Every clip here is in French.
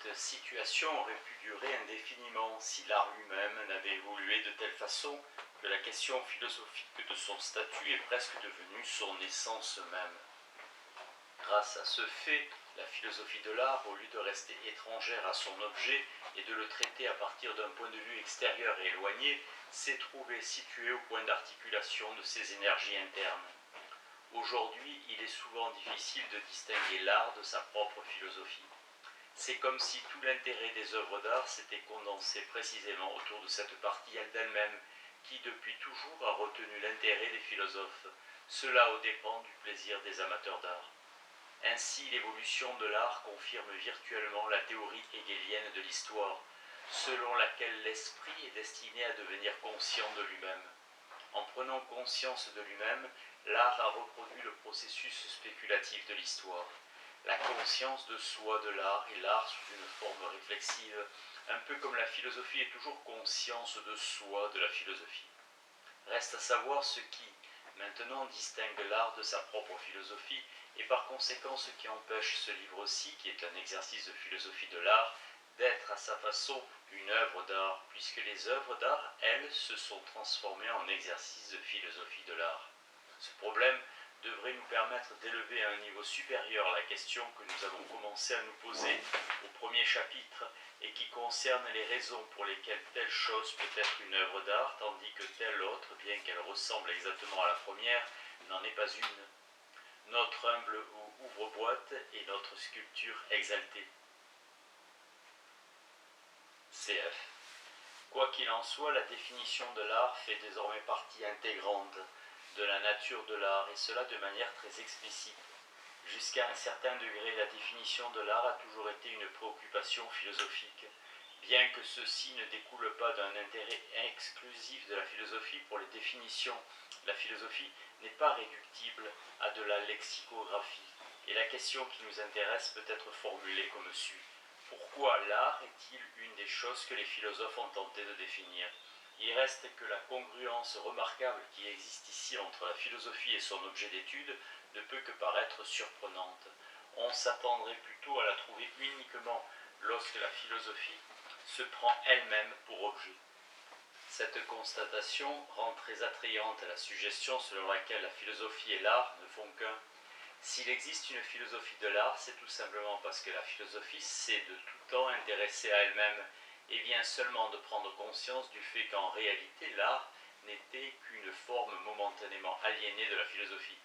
Cette situation aurait pu durer indéfiniment si l'art lui-même n'avait évolué de telle façon que la question philosophique de son statut est presque devenue son essence même. Grâce à ce fait, la philosophie de l'art, au lieu de rester étrangère à son objet et de le traiter à partir d'un point de vue extérieur et éloigné, s'est trouvée située au point d'articulation de ses énergies internes. Aujourd'hui, il est souvent difficile de distinguer l'art de sa propre philosophie. C'est comme si tout l'intérêt des œuvres d'art s'était condensé précisément autour de cette partie d'elle-même qui depuis toujours a retenu l'intérêt des philosophes, cela aux dépens du plaisir des amateurs d'art. Ainsi, l'évolution de l'art confirme virtuellement la théorie hegelienne de l'histoire, selon laquelle l'esprit est destiné à devenir conscient de lui-même. En prenant conscience de lui-même, l'art a reproduit le processus spéculatif de l'histoire. La conscience de soi de l'art et l'art sous une forme réflexive, un peu comme la philosophie est toujours conscience de soi de la philosophie. Reste à savoir ce qui, maintenant, distingue l'art de sa propre philosophie et par conséquent ce qui empêche ce livre-ci, qui est un exercice de philosophie de l'art, d'être à sa façon une œuvre d'art, puisque les œuvres d'art, elles, se sont transformées en exercice de philosophie de l'art. Ce problème devrait nous permettre d'élever à un niveau supérieur la question que nous avons commencé à nous poser au premier chapitre et qui concerne les raisons pour lesquelles telle chose peut être une œuvre d'art, tandis que telle autre, bien qu'elle ressemble exactement à la première, n'en est pas une. Notre humble ouvre-boîte est notre sculpture exaltée. CF. Quoi qu'il en soit, la définition de l'art fait désormais partie intégrante de la nature de l'art, et cela de manière très explicite. Jusqu'à un certain degré, la définition de l'art a toujours été une préoccupation philosophique, bien que ceci ne découle pas d'un intérêt exclusif de la philosophie pour les définitions. La philosophie n'est pas réductible à de la lexicographie, et la question qui nous intéresse peut être formulée comme suit. Pourquoi l'art est-il une des choses que les philosophes ont tenté de définir ? Il reste que la congruence remarquable qui existe ici entre la philosophie et son objet d'étude ne peut que paraître surprenante. On s'attendrait plutôt à la trouver uniquement lorsque la philosophie se prend elle-même pour objet. Cette constatation rend très attrayante la suggestion selon laquelle la philosophie et l'art ne font qu'un. S'il existe une philosophie de l'art, c'est tout simplement parce que la philosophie s'est de tout temps intéressée à elle-même et vient seulement de prendre conscience du fait qu'en réalité l'art n'était qu'une forme momentanément aliénée de la philosophie.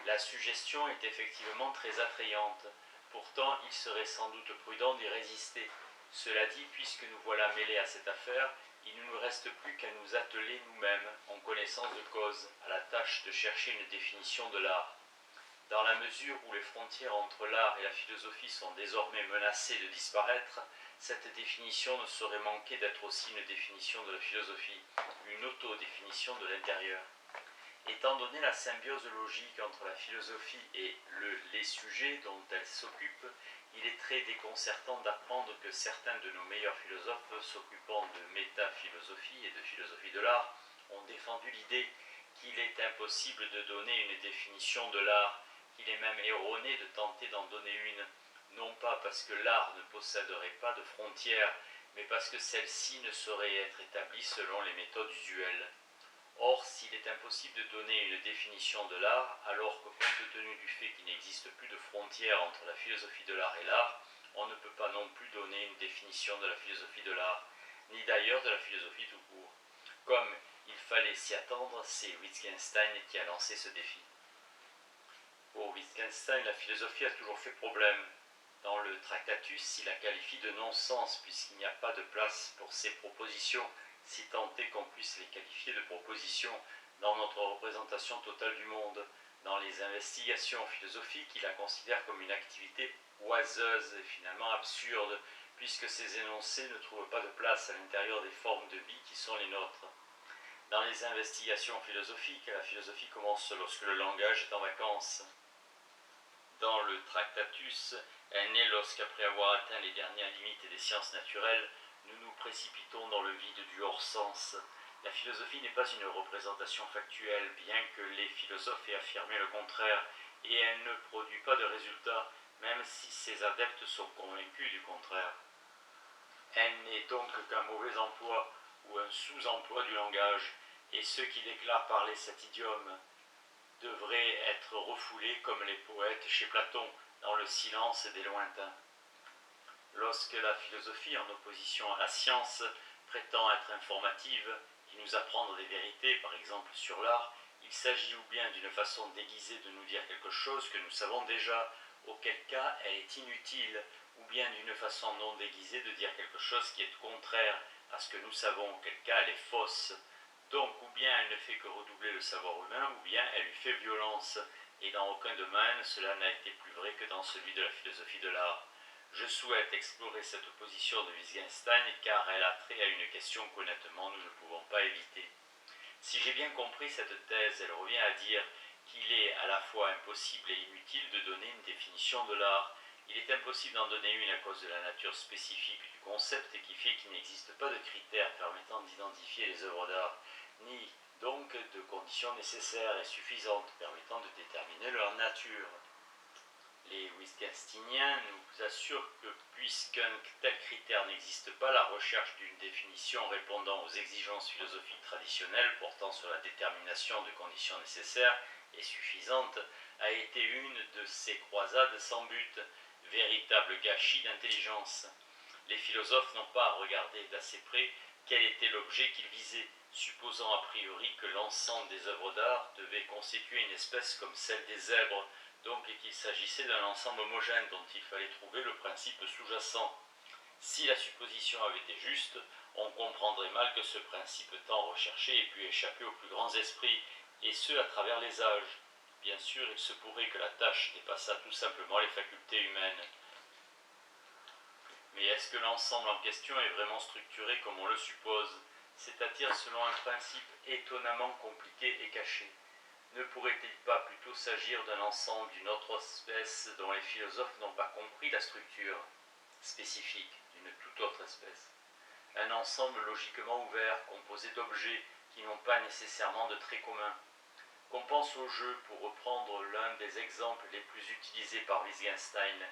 La suggestion est effectivement très attrayante, pourtant il serait sans doute prudent d'y résister. Cela dit, puisque nous voilà mêlés à cette affaire, il ne nous reste plus qu'à nous atteler nous-mêmes, en connaissance de cause, à la tâche de chercher une définition de l'art. Dans la mesure où les frontières entre l'art et la philosophie sont désormais menacées de disparaître, cette définition ne saurait manquer d'être aussi une définition de la philosophie, une autodéfinition de l'intérieur. Étant donné la symbiose logique entre la philosophie et les sujets dont elle s'occupe, il est très déconcertant d'apprendre que certains de nos meilleurs philosophes s'occupant de métaphilosophie et de philosophie de l'art ont défendu l'idée qu'il est impossible de donner une définition de l'art, qu'il est même erroné de tenter d'en donner une, non pas parce que l'art ne posséderait pas de frontières, mais parce que celle-ci ne saurait être établie selon les méthodes usuelles. Or, s'il est impossible de donner une définition de l'art, alors que compte tenu du fait qu'il n'existe plus de frontières entre la philosophie de l'art et l'art, on ne peut pas non plus donner une définition de la philosophie de l'art, ni d'ailleurs de la philosophie tout court. Comme il fallait s'y attendre, c'est Wittgenstein qui a lancé ce défi. Pour Wittgenstein, la philosophie a toujours fait problème. Dans le Tractatus, il la qualifie de non-sens, puisqu'il n'y a pas de place pour ces propositions, si tant est qu'on puisse les qualifier de propositions dans notre représentation totale du monde. Dans les investigations philosophiques, il la considère comme une activité oiseuse et finalement absurde, puisque ces énoncés ne trouvent pas de place à l'intérieur des formes de vie qui sont les nôtres. Dans les investigations philosophiques, la philosophie commence lorsque le langage est en vacances. Dans le Tractatus, elle naît lorsqu'après avoir atteint les dernières limites des sciences naturelles, nous nous précipitons dans le vide du hors-sens. La philosophie n'est pas une représentation factuelle, bien que les philosophes aient affirmé le contraire, et elle ne produit pas de résultats, même si ses adeptes sont convaincus du contraire. Elle n'est donc qu'un mauvais emploi ou un sous-emploi du langage, et ceux qui déclarent parler cet idiome devraient être refoulés comme les poètes chez Platon, dans le silence des lointains. Lorsque la philosophie, en opposition à la science, prétend être informative et nous apprendre des vérités, par exemple sur l'art, il s'agit ou bien d'une façon déguisée de nous dire quelque chose que nous savons déjà, auquel cas elle est inutile, ou bien d'une façon non déguisée de dire quelque chose qui est contraire à ce que nous savons, auquel cas elle est fausse. Donc, ou bien elle ne fait que redoubler le savoir humain, ou bien elle lui fait violence, et dans aucun domaine cela n'a été plus vrai que dans celui de la philosophie de l'art. Je souhaite explorer cette opposition de Wittgenstein car elle a trait à une question qu'honnêtement nous ne pouvons pas éviter. Si j'ai bien compris cette thèse, elle revient à dire qu'il est à la fois impossible et inutile de donner une définition de l'art. Il est impossible d'en donner une à cause de la nature spécifique du concept et qui fait qu'il n'existe pas de critères permettant d'identifier les œuvres d'art, ni donc de conditions nécessaires et suffisantes permettant de déterminer leur nature. Les Wittgensteiniens nous assurent que puisqu'un tel critère n'existe pas, la recherche d'une définition répondant aux exigences philosophiques traditionnelles portant sur la détermination de conditions nécessaires et suffisantes a été une de ces croisades sans but, véritable gâchis d'intelligence. Les philosophes n'ont pas regardé d'assez près quel était l'objet qu'ils visaient, supposant a priori que l'ensemble des œuvres d'art devait constituer une espèce comme celle des zèbres, donc qu'il s'agissait d'un ensemble homogène dont il fallait trouver le principe sous-jacent. Si la supposition avait été juste, on comprendrait mal que ce principe tant recherché ait pu échapper aux plus grands esprits, et ce à travers les âges. Bien sûr, il se pourrait que la tâche dépassât tout simplement les facultés humaines. Mais est-ce que l'ensemble en question est vraiment structuré comme on le suppose, c'est-à-dire selon un principe étonnamment compliqué et caché? Ne pourrait-il pas plutôt s'agir d'un ensemble d'une autre espèce dont les philosophes n'ont pas compris la structure spécifique d'une toute autre espèce? Un ensemble logiquement ouvert, composé d'objets qui n'ont pas nécessairement de traits communs. Qu'on pense au jeu, pour reprendre l'un des exemples les plus utilisés par Wittgenstein.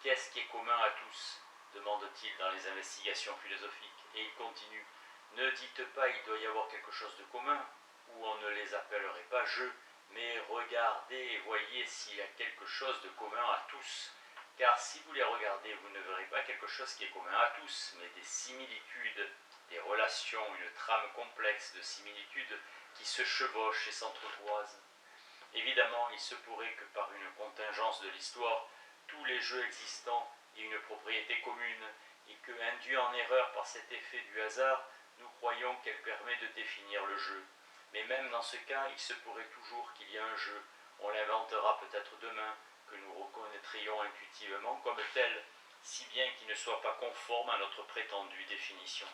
Qu'est-ce qui est commun à tous? Demande-t-il dans les investigations philosophiques. Et il continue. Ne dites pas il doit y avoir quelque chose de commun, ou on ne les appellerait pas jeux, mais regardez et voyez s'il y a quelque chose de commun à tous. Car si vous les regardez, vous ne verrez pas quelque chose qui est commun à tous, mais des similitudes, des relations, une trame complexe de similitudes qui se chevauchent et s'entrecroisent. Évidemment, il se pourrait que par une contingence de l'histoire, tous les jeux existants aient une propriété commune, et que, induits en erreur par cet effet du hasard, nous croyons qu'elle permet de définir le jeu. Mais même dans ce cas, il se pourrait toujours qu'il y ait un jeu. On l'inventera peut-être demain, que nous reconnaîtrions intuitivement comme tel, si bien qu'il ne soit pas conforme à notre prétendue définition.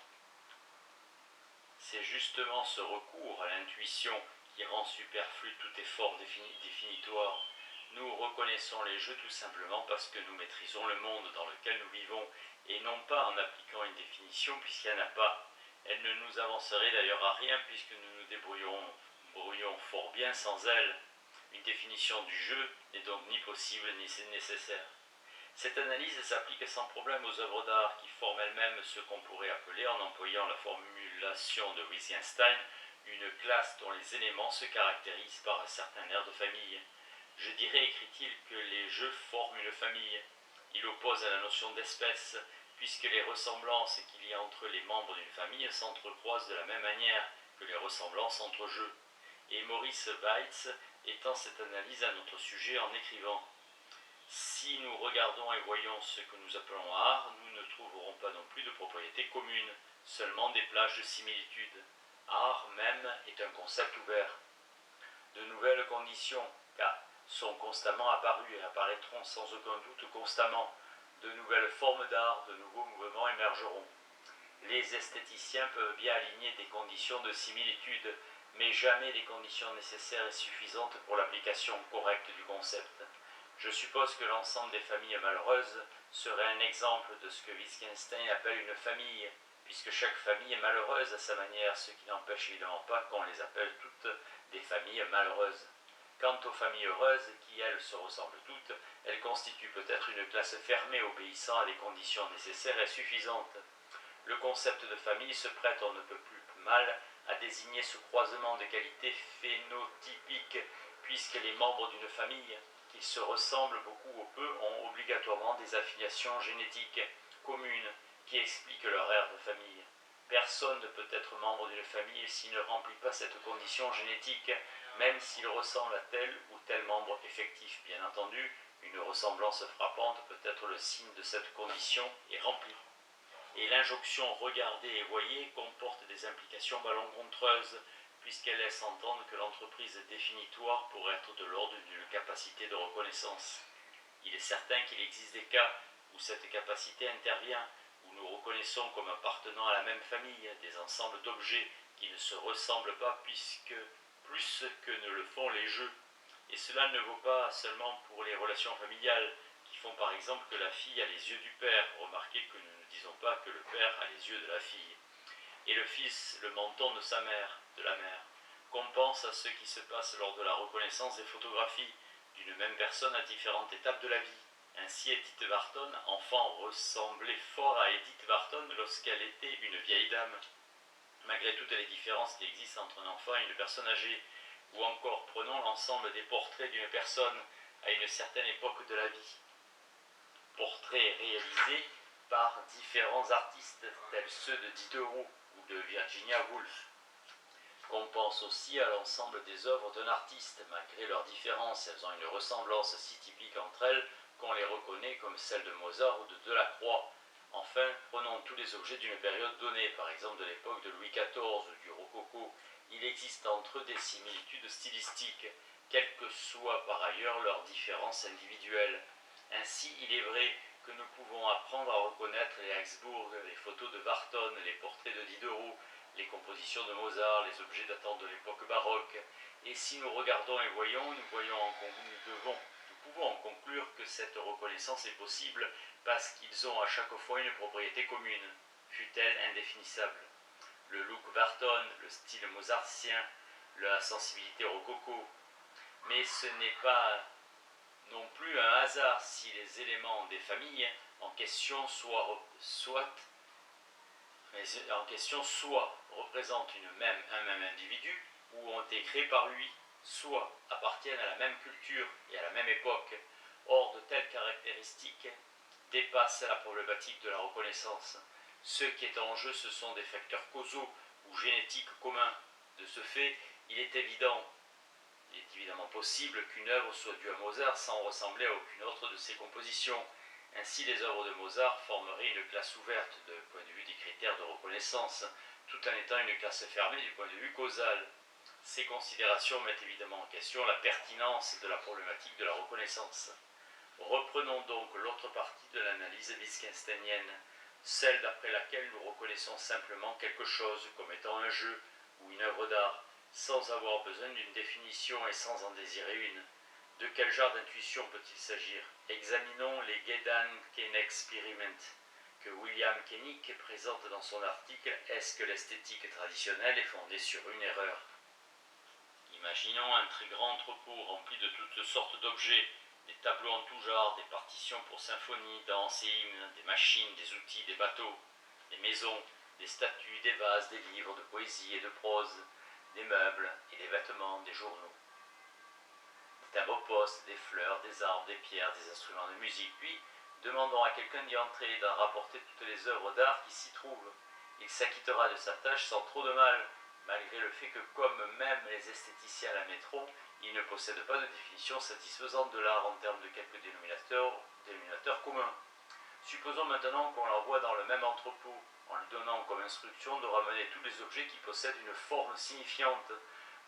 C'est justement ce recours à l'intuition qui rend superflu tout effort définitoire. Nous reconnaissons les jeux tout simplement parce que nous maîtrisons le monde dans lequel nous vivons, et non pas en appliquant une définition puisqu'il n'y en a pas. Elle ne nous avancerait d'ailleurs à rien puisque nous nous débrouillons fort bien sans elle. Une définition du jeu n'est donc ni possible ni nécessaire. Cette analyse s'applique sans problème aux œuvres d'art qui forment elles-mêmes ce qu'on pourrait appeler, en employant la formulation de Wittgenstein, une classe dont les éléments se caractérisent par un certain air de famille. Je dirais, écrit-il, que les jeux forment une famille. Il oppose à la notion d'espèce, puisque les ressemblances qu'il y a entre les membres d'une famille s'entrecroisent de la même manière que les ressemblances entre jeux. Et Maurice Weitz étend cette analyse à notre sujet en écrivant « Si nous regardons et voyons ce que nous appelons art, nous ne trouverons pas non plus de propriétés communes, seulement des plages de similitude. Art même est un concept ouvert. De nouvelles conditions, car sont constamment apparues et apparaîtront sans aucun doute constamment. De nouvelles formes d'art, de nouveaux mouvements émergeront. Les esthéticiens peuvent bien aligner des conditions de similitude, mais jamais des conditions nécessaires et suffisantes pour l'application correcte du concept. Je suppose que l'ensemble des familles malheureuses serait un exemple de ce que Wittgenstein appelle une famille, puisque chaque famille est malheureuse à sa manière, ce qui n'empêche évidemment pas qu'on les appelle toutes des familles malheureuses. Quant aux familles heureuses, qui elles se ressemblent toutes, elles constituent peut-être une classe fermée obéissant à des conditions nécessaires et suffisantes. Le concept de famille se prête on ne peut plus mal à désigner ce croisement de qualités phénotypiques, puisque les membres d'une famille, qui se ressemblent beaucoup ou peu, ont obligatoirement des affiliations génétiques communes qui expliquent leur ère de famille. Personne ne peut être membre d'une famille s'il ne remplit pas cette condition génétique, même s'il ressemble à tel ou tel membre effectif. Bien entendu, une ressemblance frappante peut être le signe de cette condition et remplie. Et l'injonction regardez et voyez comporte des implications malencontreuses, puisqu'elle laisse entendre que l'entreprise définitoire pourrait être de l'ordre d'une capacité de reconnaissance. Il est certain qu'il existe des cas où cette capacité intervient, où nous reconnaissons comme appartenant à la même famille des ensembles d'objets qui ne se ressemblent pas puisque plus que ne le font les jeux. Et cela ne vaut pas seulement pour les relations familiales, qui font par exemple que la fille a les yeux du père. Remarquez que nous ne disons pas que le père a les yeux de la fille. Et le fils le menton de sa mère, de la mère. Qu'on pense à ce qui se passe lors de la reconnaissance des photographies d'une même personne à différentes étapes de la vie. Ainsi, Edith Wharton, enfant, ressemblait fort à Edith Wharton lorsqu'elle était une vieille dame, malgré toutes les différences qui existent entre un enfant et une personne âgée. Ou encore, prenons l'ensemble des portraits d'une personne à une certaine époque de la vie. Portraits réalisés par différents artistes, tels ceux de Diderot ou de Virginia Woolf. Qu'on pense aussi à l'ensemble des œuvres d'un artiste. Malgré leurs différences, elles ont une ressemblance si typique entre elles qu'on les reconnaît comme celles de Mozart ou de Delacroix. Enfin, prenons tous les objets d'une période donnée, par exemple de l'époque de Louis XIV ou du Rococo. Il existe entre eux des similitudes stylistiques, quelles que soient par ailleurs leurs différences individuelles. Ainsi, il est vrai que nous pouvons apprendre à reconnaître les Augsbourg, les photos de Wharton, les portraits de Diderot, les compositions de Mozart, les objets datant de l'époque baroque. Et si nous regardons et voyons, nous pouvons en conclure que cette reconnaissance est possible parce qu'ils ont à chaque fois une propriété commune, fût-elle indéfinissable. Le look Wharton, le style mozartien, la sensibilité rococo. Mais ce n'est pas non plus un hasard si les éléments des familles en question soit représentent un même individu ou ont été créés par lui, soit appartiennent à la même culture et à la même époque. Or, de telles caractéristiques dépassent la problématique de la reconnaissance. Ce qui est en jeu, ce sont des facteurs causaux ou génétiques communs. De ce fait, il est évidemment possible qu'une œuvre soit due à Mozart sans ressembler à aucune autre de ses compositions. Ainsi, les œuvres de Mozart formeraient une classe ouverte du point de vue des critères de reconnaissance, tout en étant une classe fermée du point de vue causal. Ces considérations mettent évidemment en question la pertinence de la problématique de la reconnaissance. Reprenons donc l'autre partie de l'analyse wittgensteinienne, celle d'après laquelle nous reconnaissons simplement quelque chose comme étant un jeu ou une œuvre d'art, sans avoir besoin d'une définition et sans en désirer une. De quel genre d'intuition peut-il s'agir? Examinons les Gedankenexperiment que William Koenig présente dans son article « Est-ce que l'esthétique traditionnelle est fondée sur une erreur ?» Imaginons un très grand entrepôt rempli de toutes sortes d'objets, des tableaux en tout genre, des partitions pour symphonie, danse et hymnes, des machines, des outils, des bateaux, des maisons, des statues, des vases, des livres de poésie et de prose, des meubles et des vêtements, des journaux, des timbre-poste, des fleurs, des arbres, des pierres, des instruments de musique. Puis, demandons à quelqu'un d'y entrer et d'en rapporter toutes les œuvres d'art qui s'y trouvent. Il s'acquittera de sa tâche sans trop de mal, malgré le fait que, comme même les esthéticiens l'admettront, il ne possède pas de définition satisfaisante de l'art en termes de quelques dénominateurs communs. Supposons maintenant qu'on l'envoie dans le même entrepôt, en lui donnant comme instruction de ramener tous les objets qui possèdent une forme signifiante,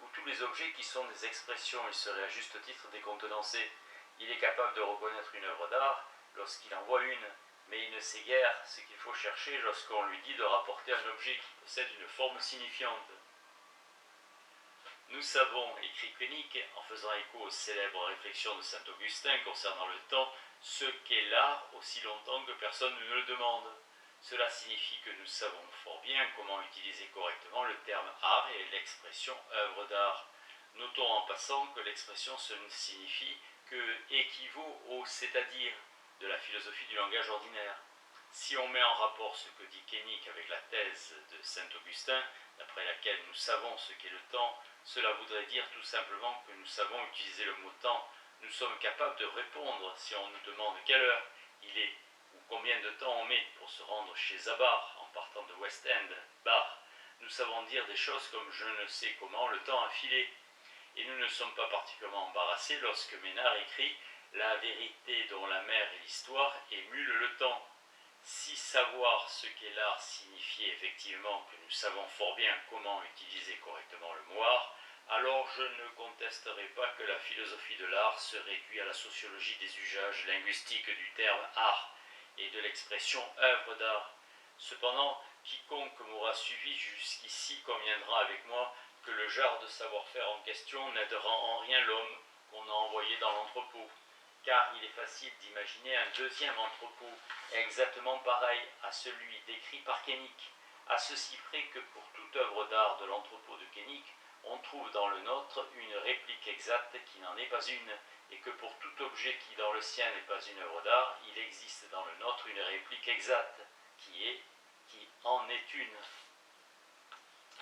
ou tous les objets qui sont des expressions. Il serait à juste titre décontenancé. Il est capable de reconnaître une œuvre d'art lorsqu'il en voit une, mais il ne sait guère ce qu'il faut chercher lorsqu'on lui dit de rapporter un objet qui possède une forme signifiante. Nous savons, écrit Koenig, en faisant écho aux célèbres réflexions de saint Augustin concernant le temps, ce qu'est l'art aussi longtemps que personne ne le demande. Cela signifie que nous savons fort bien comment utiliser correctement le terme art et l'expression œuvre d'art. Notons en passant que l'expression signifie que équivaut au c'est-à-dire de la philosophie du langage ordinaire. Si on met en rapport ce que dit Koenig avec la thèse de saint Augustin, d'après laquelle nous savons ce qu'est le temps, cela voudrait dire tout simplement que nous savons utiliser le mot temps. Nous sommes capables de répondre si on nous demande quelle heure il est ou combien de temps on met pour se rendre chez Zabar en partant de West End, Bar. Nous savons dire des choses comme je ne sais comment le temps a filé. Et nous ne sommes pas particulièrement embarrassés lorsque Ménard écrit « La vérité dont la mer et l'histoire émulent le temps ». Si savoir ce qu'est l'art signifiait effectivement que nous savons fort bien comment utiliser correctement le mot art, alors je ne contesterai pas que la philosophie de l'art se réduit à la sociologie des usages linguistiques du terme art et de l'expression œuvre d'art. Cependant, quiconque m'aura suivi jusqu'ici conviendra avec moi que le genre de savoir-faire en question n'aidera en rien l'homme qu'on a envoyé dans l'entrepôt, car il est facile d'imaginer un deuxième entrepôt exactement pareil à celui décrit par Koenig, à ceci près que pour toute œuvre d'art de l'entrepôt de Koenig, on trouve dans le nôtre une réplique exacte qui n'en est pas une, et que pour tout objet qui dans le sien n'est pas une œuvre d'art, il existe dans le nôtre une réplique exacte, qui en est une.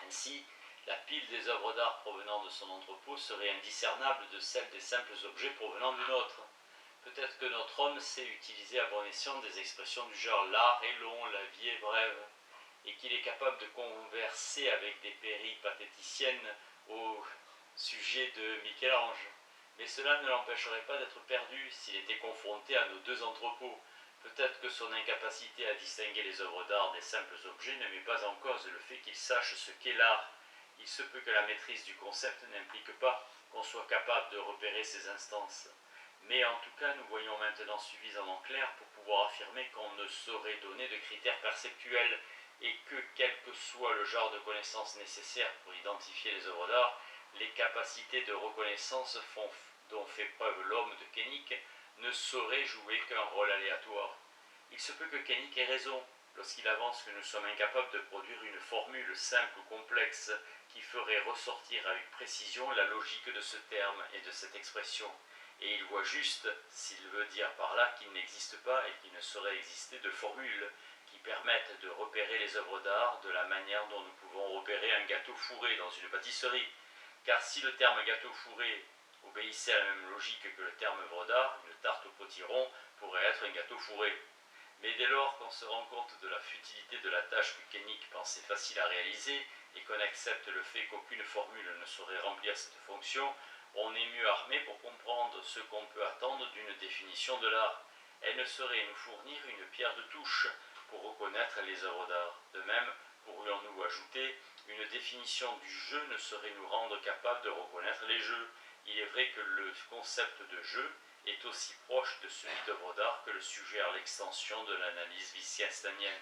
Ainsi, la pile des œuvres d'art provenant de son entrepôt serait indiscernable de celle des simples objets provenant du nôtre. Peut-être que notre homme sait utiliser à bon escient des expressions du genre « l'art est long, la vie est brève », et qu'il est capable de converser avec des péripatéticiennes au sujet de Michel-Ange. Mais cela ne l'empêcherait pas d'être perdu s'il était confronté à nos deux entrepôts. Peut-être que son incapacité à distinguer les œuvres d'art des simples objets ne met pas en cause le fait qu'il sache ce qu'est l'art. Il se peut que la maîtrise du concept n'implique pas qu'on soit capable de repérer ces instances. Mais en tout cas, nous voyons maintenant suffisamment clair pour pouvoir affirmer qu'on ne saurait donner de critères perceptuels et que, quel que soit le genre de connaissances nécessaires pour identifier les œuvres d'art, les capacités de reconnaissance dont fait preuve l'homme de Koenig ne sauraient jouer qu'un rôle aléatoire. Il se peut que Koenig ait raison lorsqu'il avance que nous sommes incapables de produire une formule simple ou complexe qui ferait ressortir avec précision la logique de ce terme et de cette expression. Et il voit juste, s'il veut dire par là qu'il n'existe pas et qu'il ne saurait exister de formules qui permettent de repérer les œuvres d'art de la manière dont nous pouvons repérer un gâteau fourré dans une pâtisserie. Car si le terme gâteau fourré obéissait à la même logique que le terme œuvre d'art, une tarte au potiron pourrait être un gâteau fourré. Mais dès lors qu'on se rend compte de la futilité de la tâche que Koenig pensait facile à réaliser et qu'on accepte le fait qu'aucune formule ne saurait remplir cette fonction, on est mieux armé pour comprendre ce qu'on peut attendre d'une définition de l'art. Elle ne saurait nous fournir une pierre de touche pour reconnaître les œuvres d'art. De même, pourrions-nous ajouter, une définition du jeu ne saurait nous rendre capables de reconnaître les jeux. Il est vrai que le concept de jeu est aussi proche de celui d'œuvre d'art que le suggère l'extension de l'analyse wittgensteinienne.